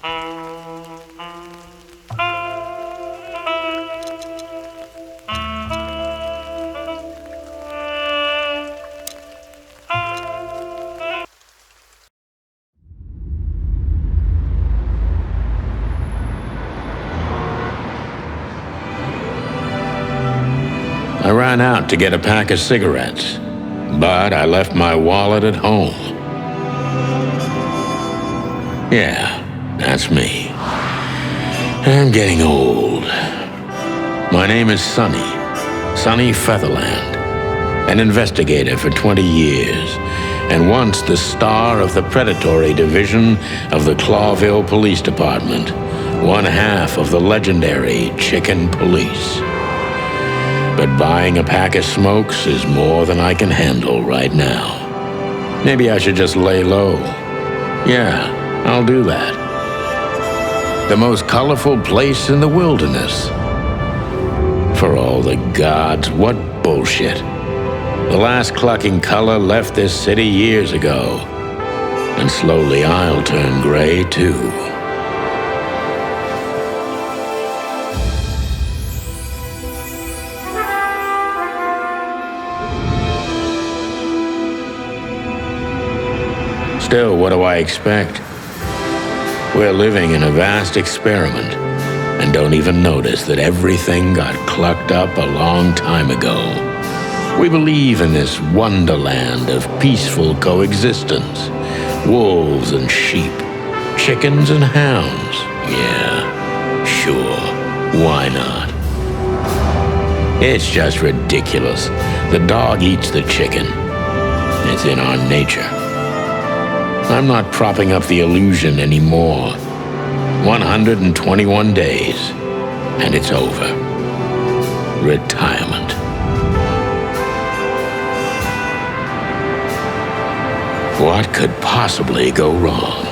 I ran out to get a pack of cigarettes, but I left my wallet at home. Yeah, that's me. I'm getting old. My name is Sonny Featherland, an investigator for 20 years, and once the star of the predatory division of the Clawville Police Department, one half of the legendary Chicken Police. But buying a pack of smokes is more than I can handle right now. Maybe I should just lay low. Yeah, I'll do that. The most colorful place in the wilderness. For all the gods, what bullshit. The last clucking color left this city years ago. And slowly I'll turn gray too. Still, what do I expect? We're living in a vast experiment, and don't even notice that everything got clucked up a long time ago. We believe in this wonderland of peaceful coexistence. Wolves and sheep, chickens and hounds. Yeah, sure, why not? It's just ridiculous. The dog eats the chicken. It's in our nature. I'm not propping up the illusion anymore. 121 days, and it's over. Retirement. What could possibly go wrong?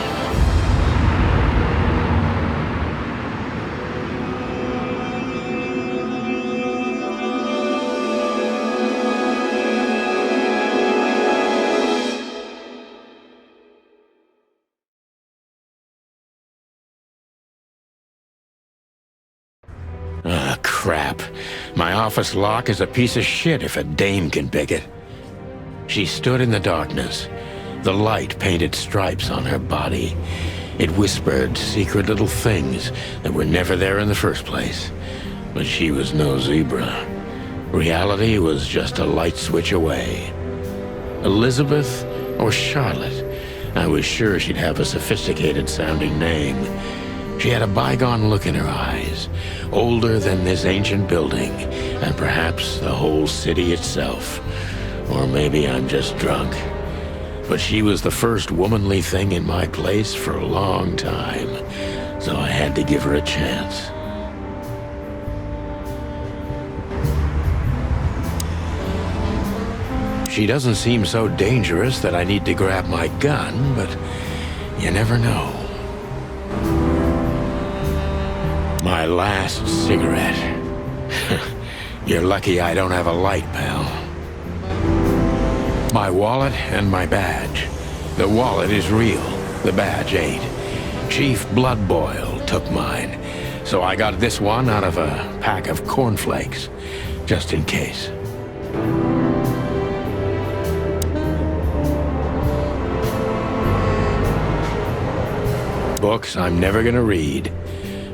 Ah, crap. My office lock is a piece of shit if a dame can pick it. She stood in the darkness. The light painted stripes on her body. It whispered secret little things that were never there in the first place. But she was no zebra. Reality was just a light switch away. Elizabeth or Charlotte? I was sure she'd have a sophisticated-sounding name. She had a bygone look in her eyes, older than this ancient building, and perhaps the whole city itself. Or maybe I'm just drunk. But she was the first womanly thing in my place for a long time, so I had to give her a chance. She doesn't seem so dangerous that I need to grab my gun, but you never know. My last cigarette. You're lucky I don't have a light, pal. My wallet and my badge. The wallet is real, the badge ain't. Chief Bloodboil took mine, so I got this one out of a pack of cornflakes, just in case. Books I'm never gonna read.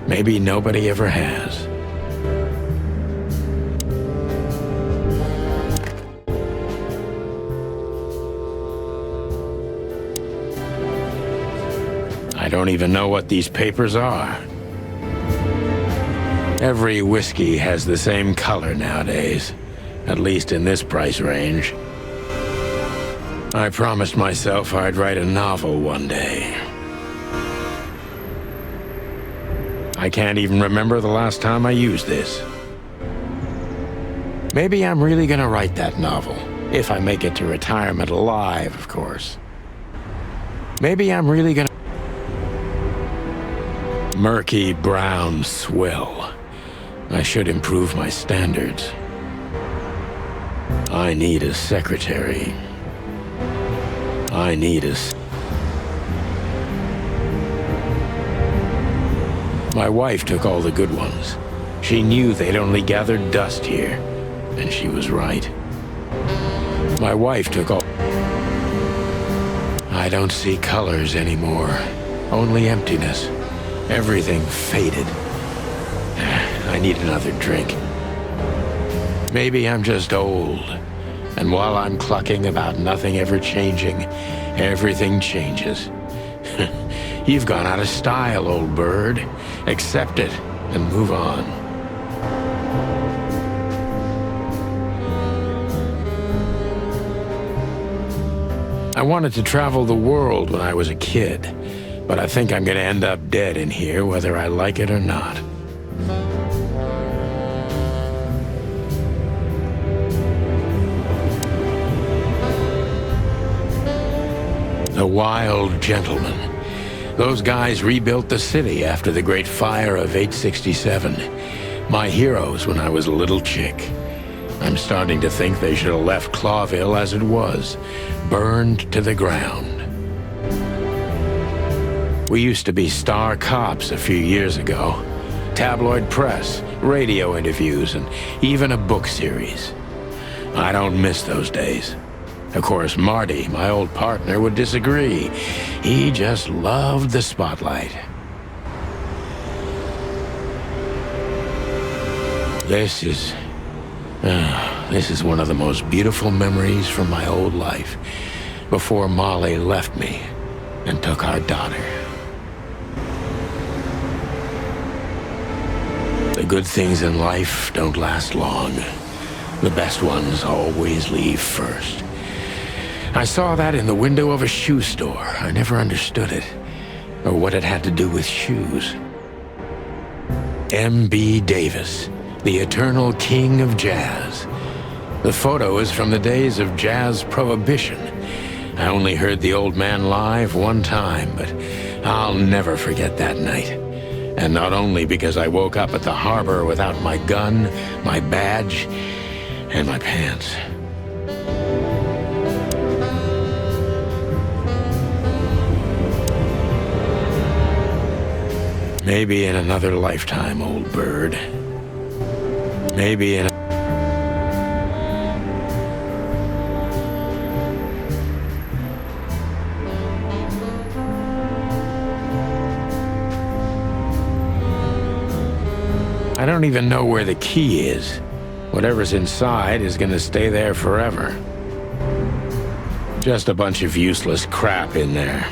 Maybe nobody ever has. I don't even know what these papers are. Every whiskey has the same color nowadays, at least in this price range. I promised myself I'd write a novel one day. I can't even remember the last time I used this. Maybe I'm really gonna write that novel, if I make it to retirement alive, of course. Maybe I'm really gonna... Murky brown swill. I should improve my standards. I need a secretary. I need a... My wife took all the good ones. She knew they'd only gathered dust here, and she was right. My wife took all... I don't see colors anymore, only emptiness. Everything faded. I need another drink. Maybe I'm just old, and while I'm clucking about nothing ever changing, everything changes. You've gone out of style, old bird. Accept it and move on. I wanted to travel the world when I was a kid, but I think I'm gonna end up dead in here whether I like it or not. The Wild Gentlemen. Those guys rebuilt the city after the Great Fire of 867. My heroes when I was a little chick. I'm starting to think they should have left Clawville as it was, burned to the ground. We used to be star cops a few years ago. Tabloid press, radio interviews, and even a book series. I don't miss those days. Of course, Marty, my old partner, would disagree. He just loved the spotlight. This is one of the most beautiful memories from my old life, before Molly left me and took our daughter. The good things in life don't last long. The best ones always leave first. I saw that in the window of a shoe store. I never understood it, or what it had to do with shoes. M.B. Davis, the eternal king of jazz. The photo is from the days of jazz prohibition. I only heard the old man live one time, but I'll never forget that night. And not only because I woke up at the harbor without my gun, my badge, and my pants. Maybe in another lifetime, old bird. Maybe in... I don't even know where the key is. Whatever's inside is gonna stay there forever. Just a bunch of useless crap in there.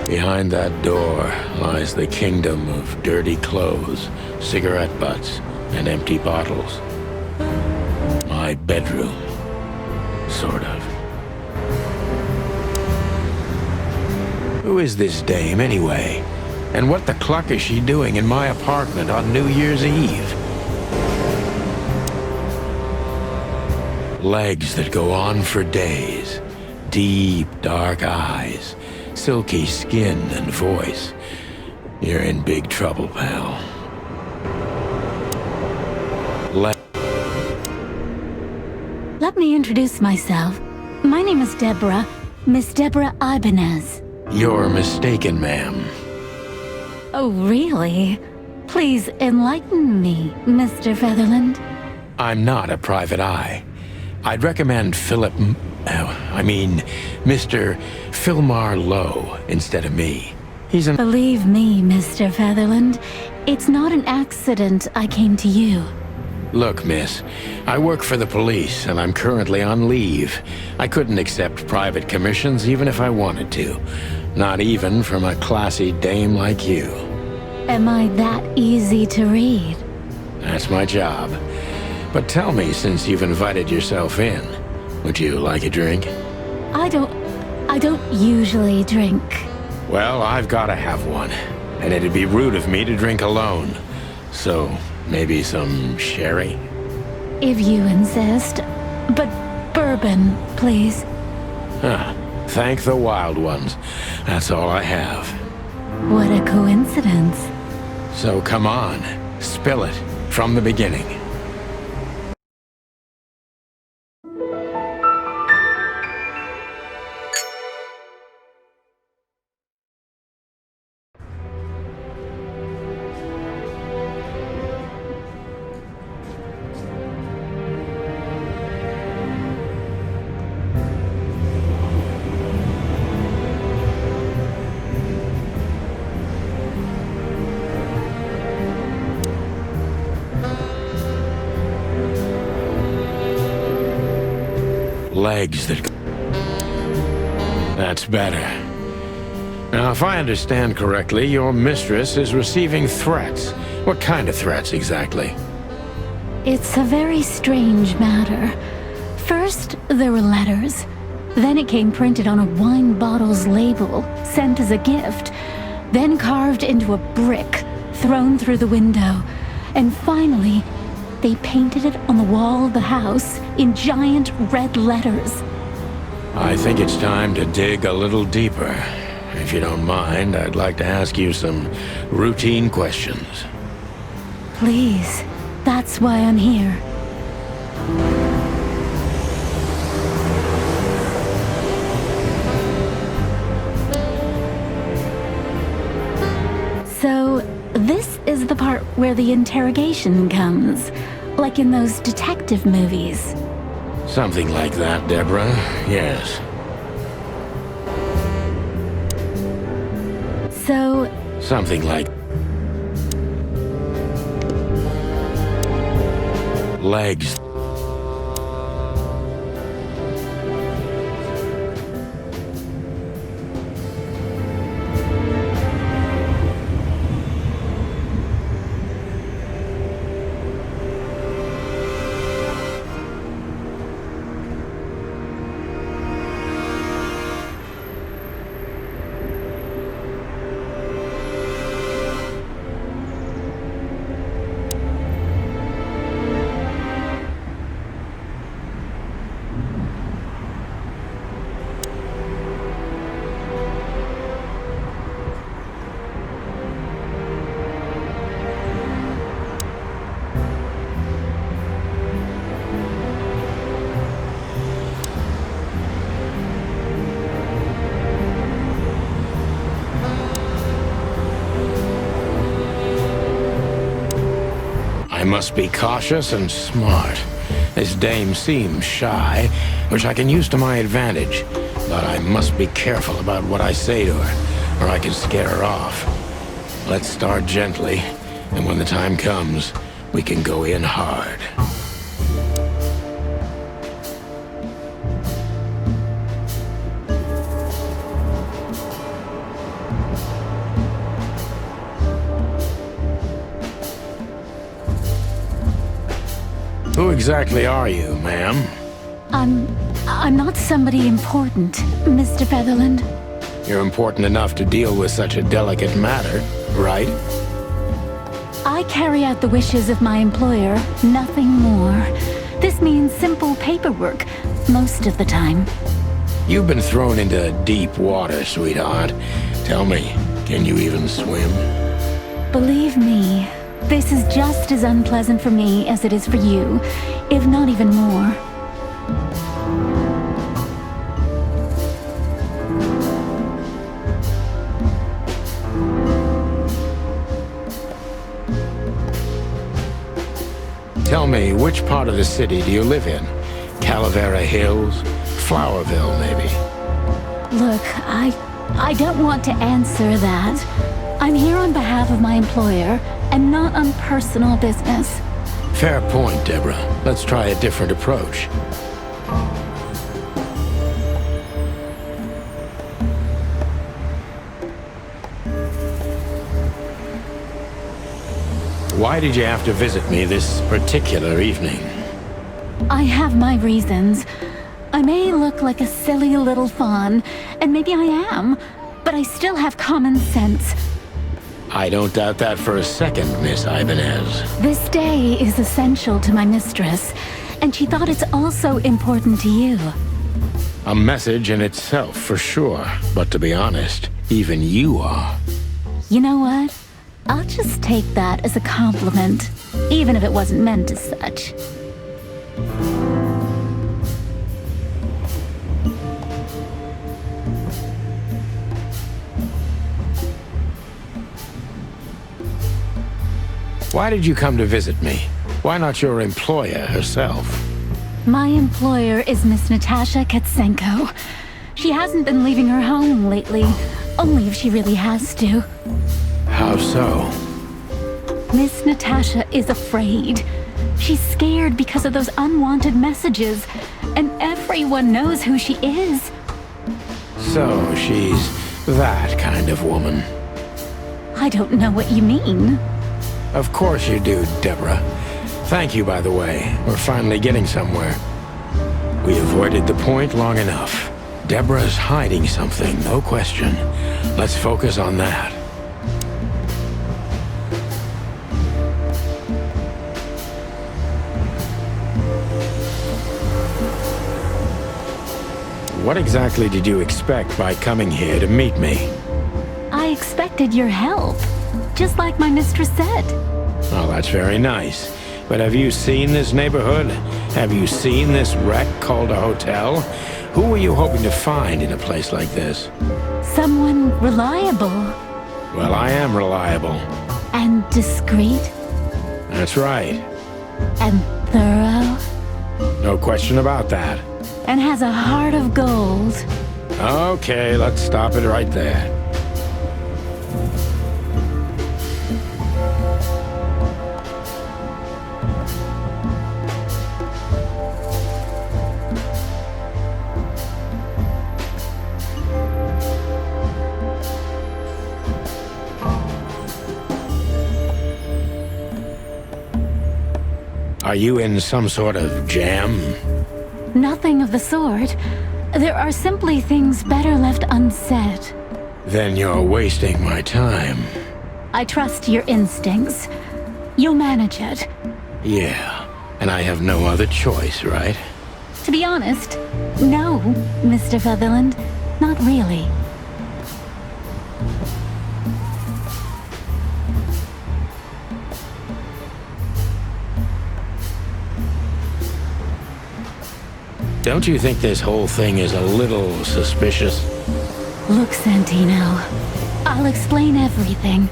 Behind that door lies the kingdom of dirty clothes, cigarette butts, and empty bottles. My bedroom, sort of. Who is this dame, anyway? And what the cluck is she doing in my apartment on New Year's Eve? Legs that go on for days. Deep, dark eyes. Silky skin and voice. You're in big trouble, pal. Let me introduce myself. My name is Deborah, Miss Deborah Ibanez. You're mistaken, ma'am. Oh, really? Please enlighten me, Mr. Featherland. I'm not a private eye. I'd recommend Mr. Philmar Lowe instead of me. He's an... Believe me, Mr. Featherland, it's not an accident I came to you. Look, miss, I work for the police, and I'm currently on leave. I couldn't accept private commissions even if I wanted to. Not even from a classy dame like you. Am I that easy to read? That's my job. But tell me, since you've invited yourself in, would you like a drink? I don't usually drink. Well, I've got to have one. And it'd be rude of me to drink alone. So, maybe some sherry? If you insist. But bourbon, please. Thank the wild ones. That's all I have. What a coincidence. So come on, spill it from the beginning. Legs that... That's better. Now, if I understand correctly, your mistress is receiving threats. What kind of threats, exactly? It's a very strange matter. First, there were letters. Then it came printed on a wine bottle's label, sent as a gift. Then carved into a brick, thrown through the window. And finally, they painted it on the wall of the house in giant red letters. I think it's time to dig a little deeper. If you don't mind, I'd like to ask you some routine questions. Please, that's why I'm here. So, this is the part where the interrogation comes, like in those detective movies. Something like that, Deborah. Yes. So... Something like... Legs. I must be cautious and smart. This dame seems shy, which I can use to my advantage. But I must be careful about what I say to her, or I can scare her off. Let's start gently, and when the time comes, we can go in hard. Who exactly are you, ma'am? I'm not somebody important, Mr. Featherland. You're important enough to deal with such a delicate matter, right? I carry out the wishes of my employer, nothing more. This means simple paperwork, most of the time. You've been thrown into deep water, sweetheart. Tell me, can you even swim? Believe me, this is just as unpleasant for me as it is for you, if not even more. Tell me, which part of the city do you live in? Calavera Hills? Flowerville, maybe? Look, I don't want to answer that. I'm here on behalf of my employer, and not on personal business. Fair point, Deborah. Let's try a different approach. Why did you have to visit me this particular evening? I have my reasons. I may look like a silly little fawn, and maybe I am, but I still have common sense. I don't doubt that for a second, Miss Ibanez. This day is essential to my mistress, and she thought it's also important to you. A message in itself, for sure. But to be honest, even you are. You know what? I'll just take that as a compliment, even if it wasn't meant as such. Why did you come to visit me? Why not your employer herself? My employer is Miss Natasha Katsenko. She hasn't been leaving her home lately, only if she really has to. How so? Miss Natasha is afraid. She's scared because of those unwanted messages, and everyone knows who she is. So she's that kind of woman. I don't know what you mean. Of course you do, Deborah. Thank you, by the way. We're finally getting somewhere. We avoided the point long enough. Deborah's hiding something, no question. Let's focus on that. What exactly did you expect by coming here to meet me? I expected your help, just like my mistress said. Oh, that's very nice. But have you seen this neighborhood? Have you seen this wreck called a hotel? Who were you hoping to find in a place like this? Someone reliable. Well, I am reliable. And discreet. That's right. And thorough. No question about that. And has a heart of gold. Okay, let's stop it right there. Are you in some sort of jam? Nothing of the sort. There are simply things better left unsaid. Then you're wasting my time. I trust your instincts. You'll manage it. Yeah, and I have no other choice, right? To be honest, no, Mr. Sutherland. Not really. Don't you think this whole thing is a little suspicious? Look, Santino, I'll explain everything.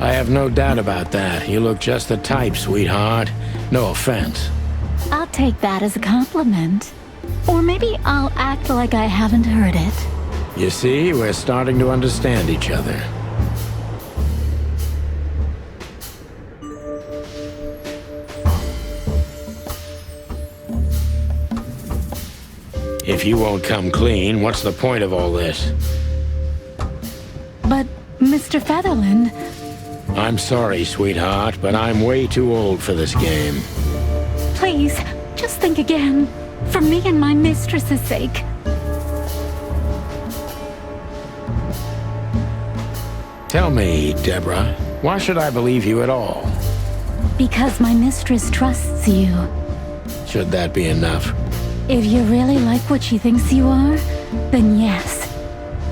I have no doubt about that. You look just the type, sweetheart. No offense. I'll take that as a compliment. Or maybe I'll act like I haven't heard it. You see, we're starting to understand each other. If you won't come clean, what's the point of all this? But, Mr. Featherland... I'm sorry, sweetheart, but I'm way too old for this game. Please, just think again. For me and my mistress's sake. Tell me, Deborah, why should I believe you at all? Because my mistress trusts you. Should that be enough? If you really like what she thinks you are, then yes.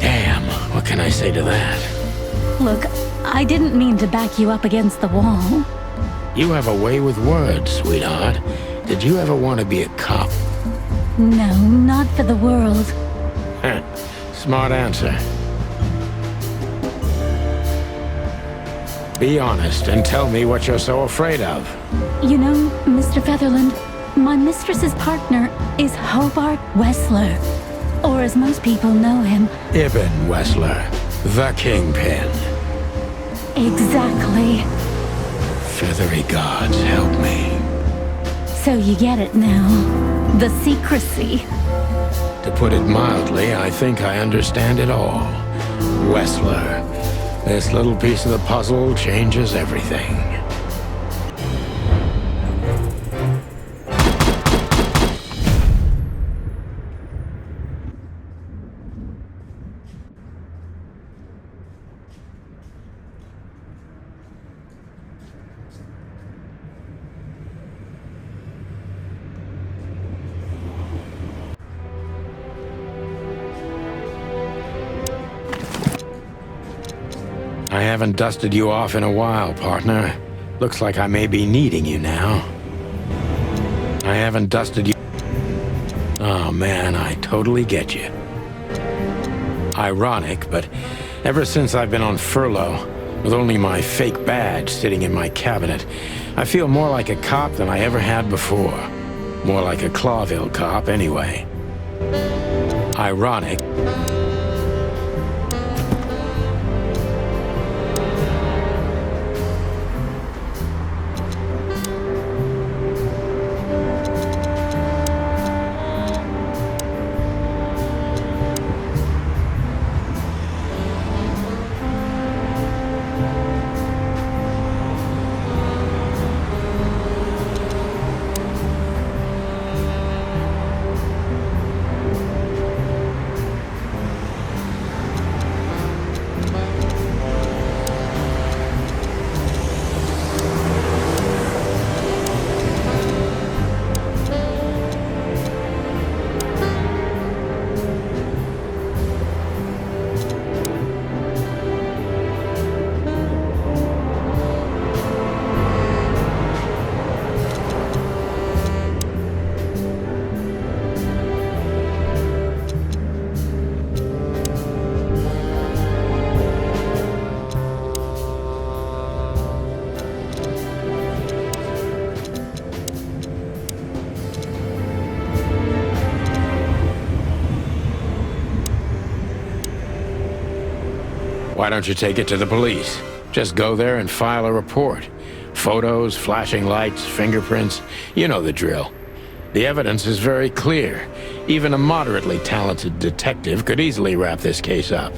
Damn, what can I say to that? Look, I didn't mean to back you up against the wall. You have a way with words, sweetheart. Did you ever want to be a cop? No, not for the world. Heh, smart answer. Be honest and tell me what you're so afraid of. You know, Mr. Featherland, my mistress's partner is Hobart Wessler. Or as most people know him... Ibn Wessler, the Kingpin. Exactly. Feathery gods, help me. So you get it now. The secrecy. To put it mildly, I think I understand it all. Wessler. This little piece of the puzzle changes everything. I haven't dusted you off in a while, partner. Looks like I may be needing you now. I haven't dusted you... Oh man, I totally get you. Ironic, but ever since I've been on furlough, with only my fake badge sitting in my cabinet, I feel more like a cop than I ever had before. More like a Clawville cop, anyway. Ironic. Why don't you take it to the police? Just go there and file a report. Photos, flashing lights, fingerprints, you know the drill. The evidence is very clear. Even a moderately talented detective could easily wrap this case up.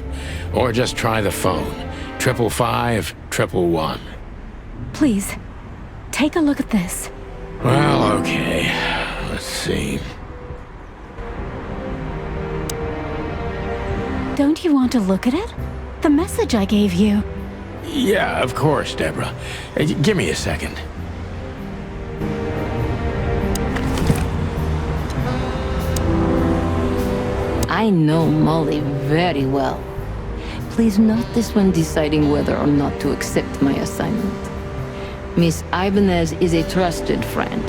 Or just try the phone. 555-111. Please, take a look at this. Well, okay. Let's see. Don't you want to look at it? The message I gave you. Yeah, of course, Deborah. Give me a second. I know Molly very well. Please note this when deciding whether or not to accept my assignment. Miss Ibanez is a trusted friend.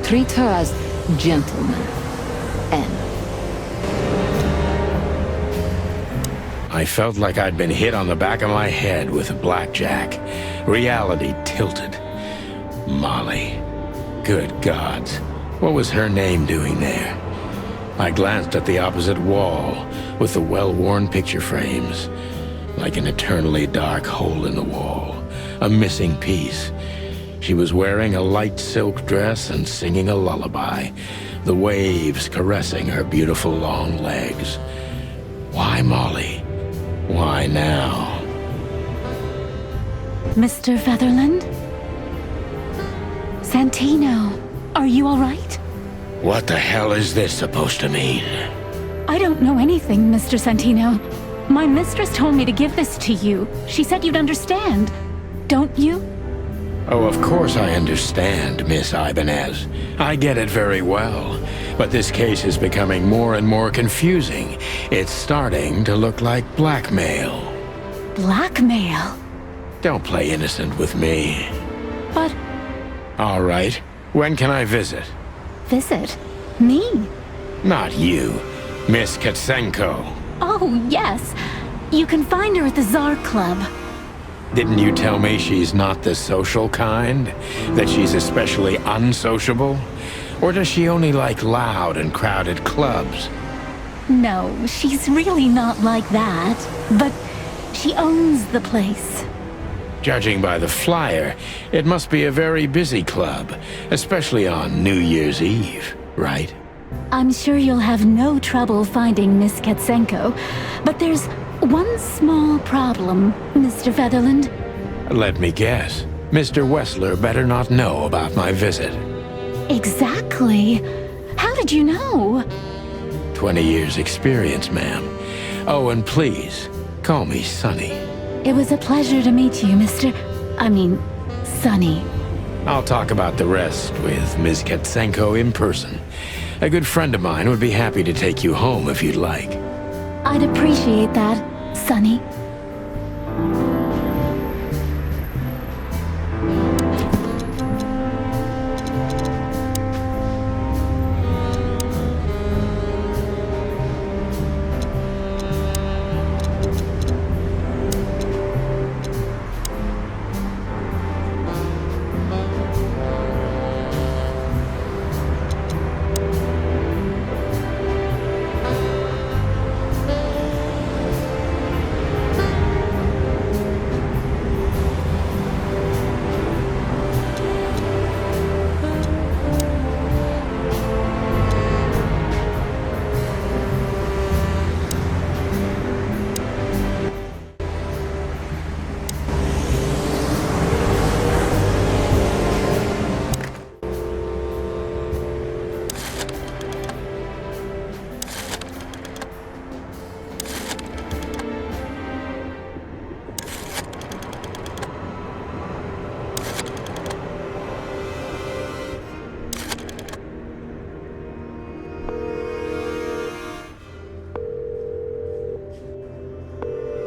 Treat her as gentleman. N. I felt like I'd been hit on the back of my head with a blackjack. Reality tilted. Molly. Good gods. What was her name doing there? I glanced at the opposite wall with the well-worn picture frames. Like an eternally dark hole in the wall. A missing piece. She was wearing a light silk dress and singing a lullaby. The waves caressing her beautiful long legs. Why Molly? Why now? Mr. Featherland? Santino, are you all right? What the hell is this supposed to mean? I don't know anything, Mr. Santino. My mistress told me to give this to you. She said you'd understand. Don't you? Oh, of course I understand, Miss Ibanez. I get it very well. But this case is becoming more and more confusing. It's starting to look like blackmail. Blackmail? Don't play innocent with me. But... All right. When can I visit? Visit? Me? Not you. Miss Katsenko. Oh, yes. You can find her at the Tsar Club. Didn't you tell me she's not the social kind? That she's especially unsociable? Or does she only like loud and crowded clubs? No, she's really not like that. But she owns the place. Judging by the flyer, it must be a very busy club, especially on New Year's Eve, right? I'm sure you'll have no trouble finding Miss Katsenko, but there's one small problem, Mr. Featherland. Let me guess. Mr. Wessler better not know about my visit. Exactly. How did you know? 20 years experience, ma'am. Oh, and please, call me Sonny. It was a pleasure to meet you, Sonny. I'll talk about the rest with Ms. Katsenko in person. A good friend of mine would be happy to take you home if you'd like. I'd appreciate that, Sonny.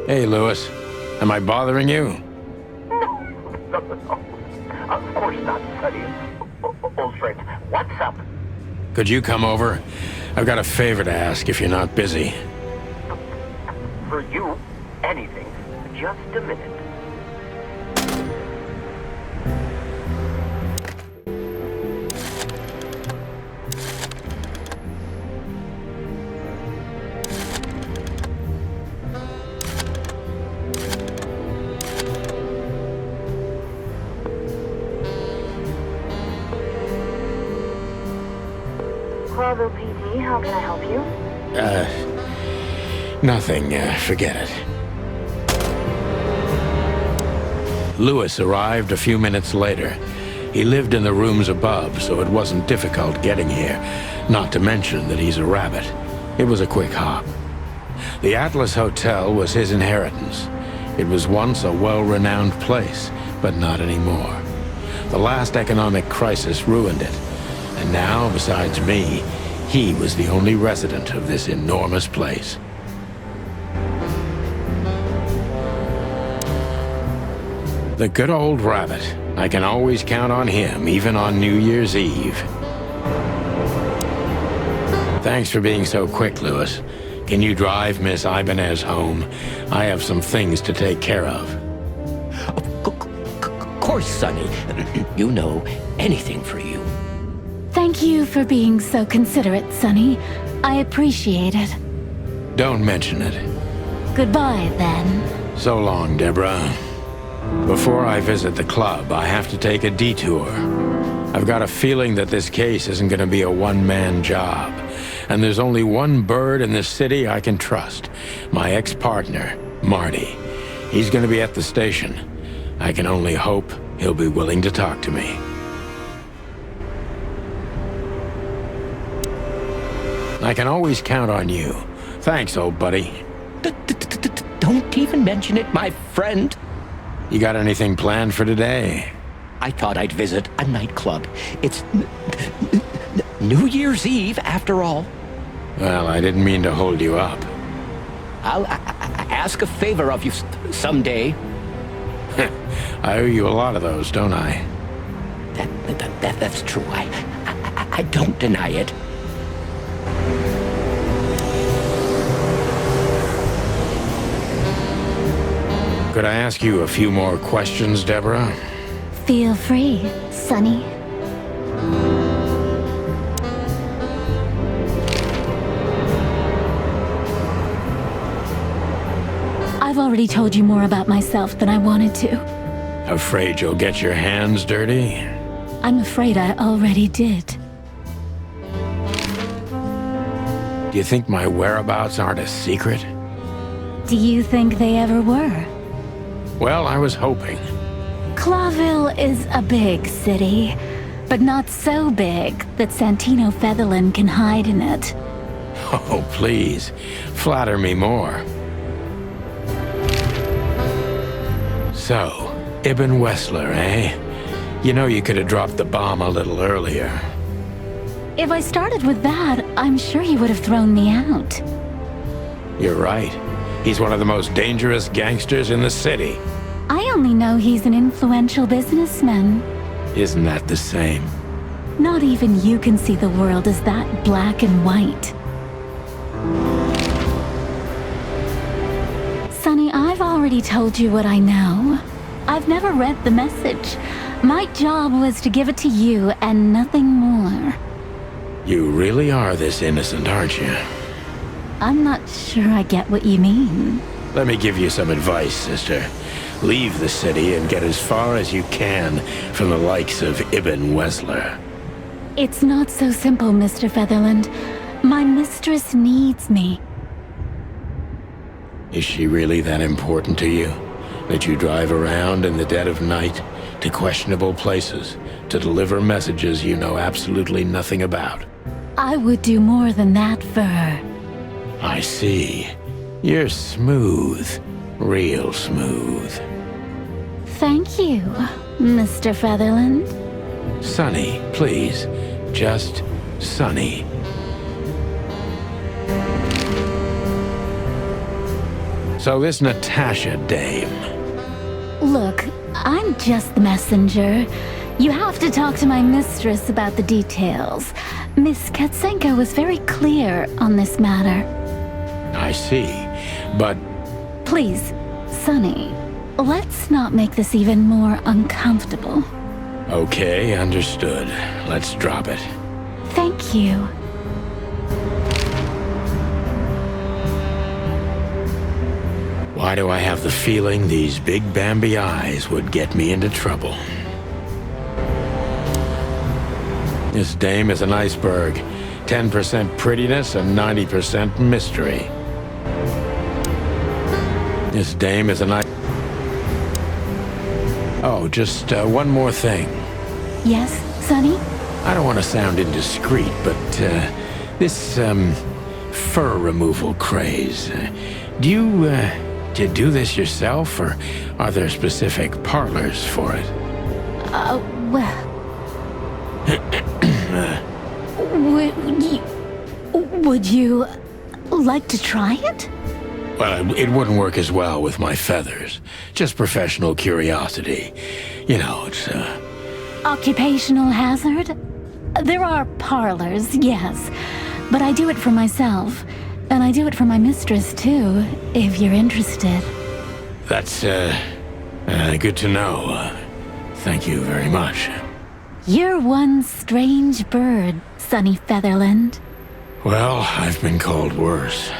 Hey, Lewis. Am I bothering you? No. Of course not, Sonny. Old friend, what's up? Could you come over? I've got a favor to ask if you're not busy. For you, anything. Just a minute. Clarville PD, how can I help you? Nothing. Forget it. Lewis arrived a few minutes later. He lived in the rooms above, so it wasn't difficult getting here. Not to mention that he's a rabbit. It was a quick hop. The Atlas Hotel was his inheritance. It was once a well-renowned place, but not anymore. The last economic crisis ruined it. And now, besides me, he was the only resident of this enormous place. The good old rabbit. I can always count on him, even on New Year's Eve. Thanks for being so quick, Lewis. Can you drive Miss Ibanez home? I have some things to take care of. Of course, Sonny. You know, anything for you. Thank you for being so considerate, Sonny. I appreciate it. Don't mention it. Goodbye, then. So long, Deborah. Before I visit the club, I have to take a detour. I've got a feeling that this case isn't going to be a one-man job. And there's only one bird in this city I can trust. My ex-partner, Marty. He's going to be at the station. I can only hope he'll be willing to talk to me. I can always count on you. Thanks, old buddy. Don't even mention it, my friend. You got anything planned for today? I thought I'd visit a nightclub. It's New Year's Eve, after all. Well, I didn't mean to hold you up. I'll ask a favor of you someday. I owe you a lot of those, don't I? That's true. I don't deny it. Could I ask you a few more questions, Deborah? Feel free, Sonny. I've already told you more about myself than I wanted to. Afraid you'll get your hands dirty? I'm afraid I already did. Do you think my whereabouts aren't a secret? Do you think they ever were? Well, I was hoping. Clawville is a big city, but not so big that Santino Featherland can hide in it. Oh, please. Flatter me more. So, Ibn Wessler, eh? You know you could have dropped the bomb a little earlier. If I started with that, I'm sure he would have thrown me out. You're right. He's one of the most dangerous gangsters in the city. I only know he's an influential businessman. Isn't that the same? Not even you can see the world as that black and white. Sonny, I've already told you what I know. I've never read the message. My job was to give it to you and nothing more. You really are this innocent, aren't you? I'm not sure I get what you mean. Let me give you some advice, sister. Leave the city and get as far as you can from the likes of Ibn Wessler. It's not so simple, Mr. Featherland. My mistress needs me. Is she really that important to you? That you drive around in the dead of night to questionable places to deliver messages you know absolutely nothing about? I would do more than that for her. I see. You're smooth. Real smooth. Thank you, Mr. Featherland. Sonny, please. Just Sonny. So this Natasha dame. Look, I'm just the messenger. You have to talk to my mistress about the details. Miss Katsenko was very clear on this matter. I see, but... Please, Sonny, let's not make this even more uncomfortable. Okay, understood. Let's drop it. Thank you. Why do I have the feeling these big Bambi eyes would get me into trouble? This dame is an iceberg. 10% prettiness and 90% mystery. This dame is a nice... Oh, just one more thing. Yes, Sonny? I don't want to sound indiscreet, but this fur removal craze, do you do this yourself, or are there specific parlors for it? Well... Would you like to try it? Well, it wouldn't work as well with my feathers. Just professional curiosity. You know, it's, Occupational hazard? There are parlors, yes. But I do it for myself. And I do it for my mistress, too, if you're interested. That's, good to know. Thank you very much. You're one strange bird, Sonny Featherland. Well, I've been called worse.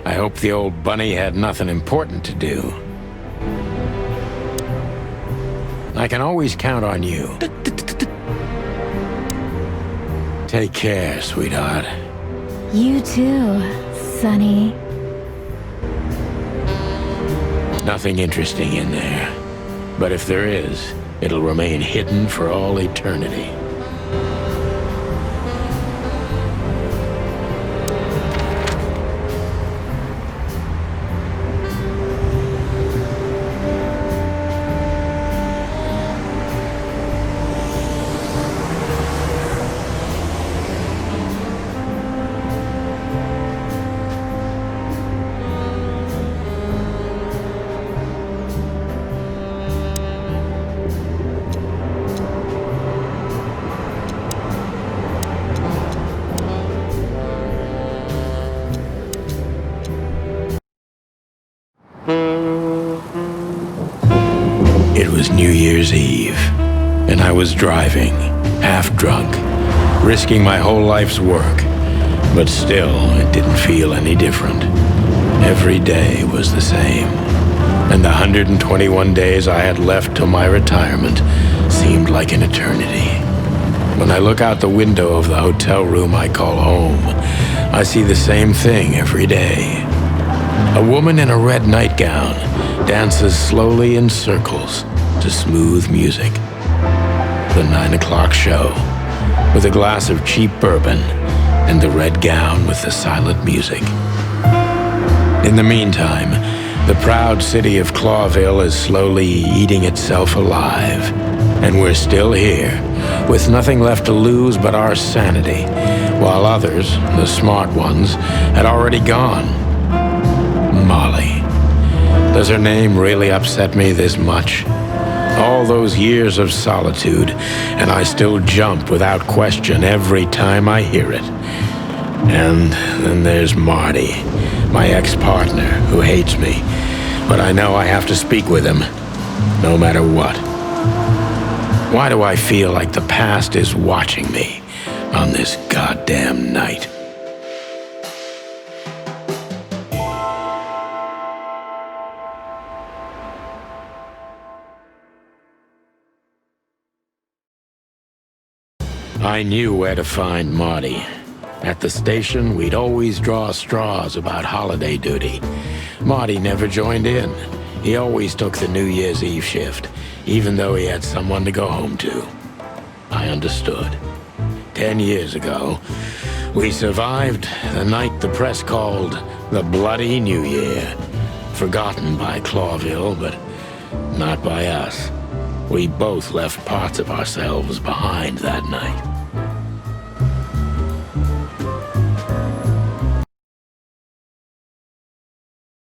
I hope the old bunny had nothing important to do. I can always count on you. Take care, sweetheart. You too, Sonny. Nothing interesting in there. But if there is, it'll remain hidden for all eternity. It was New Year's Eve, and I was driving, half drunk, risking my whole life's work. But still, it didn't feel any different. Every day was the same, and the 121 days I had left till my retirement seemed like an eternity. When I look out the window of the hotel room I call home, I see the same thing every day. A woman in a red nightgown dances slowly in circles to smooth music. The 9 o'clock show, with a glass of cheap bourbon and the red gown with the silent music. In the meantime, the proud city of Clawville is slowly eating itself alive, and we're still here, with nothing left to lose but our sanity, while others, the smart ones, had already gone. Molly. Does her name really upset me this much? All those years of solitude, and I still jump without question every time I hear it. And then there's Marty, my ex-partner, who hates me, but I know I have to speak with him, no matter what. Why do I feel like the past is watching me on this goddamn night? I knew where to find Marty. At the station, we'd always draw straws about holiday duty. Marty never joined in. He always took the New Year's Eve shift, even though he had someone to go home to. I understood. 10 years ago, we survived the night the press called the Bloody New Year. Forgotten by Clawville, but not by us. We both left parts of ourselves behind that night.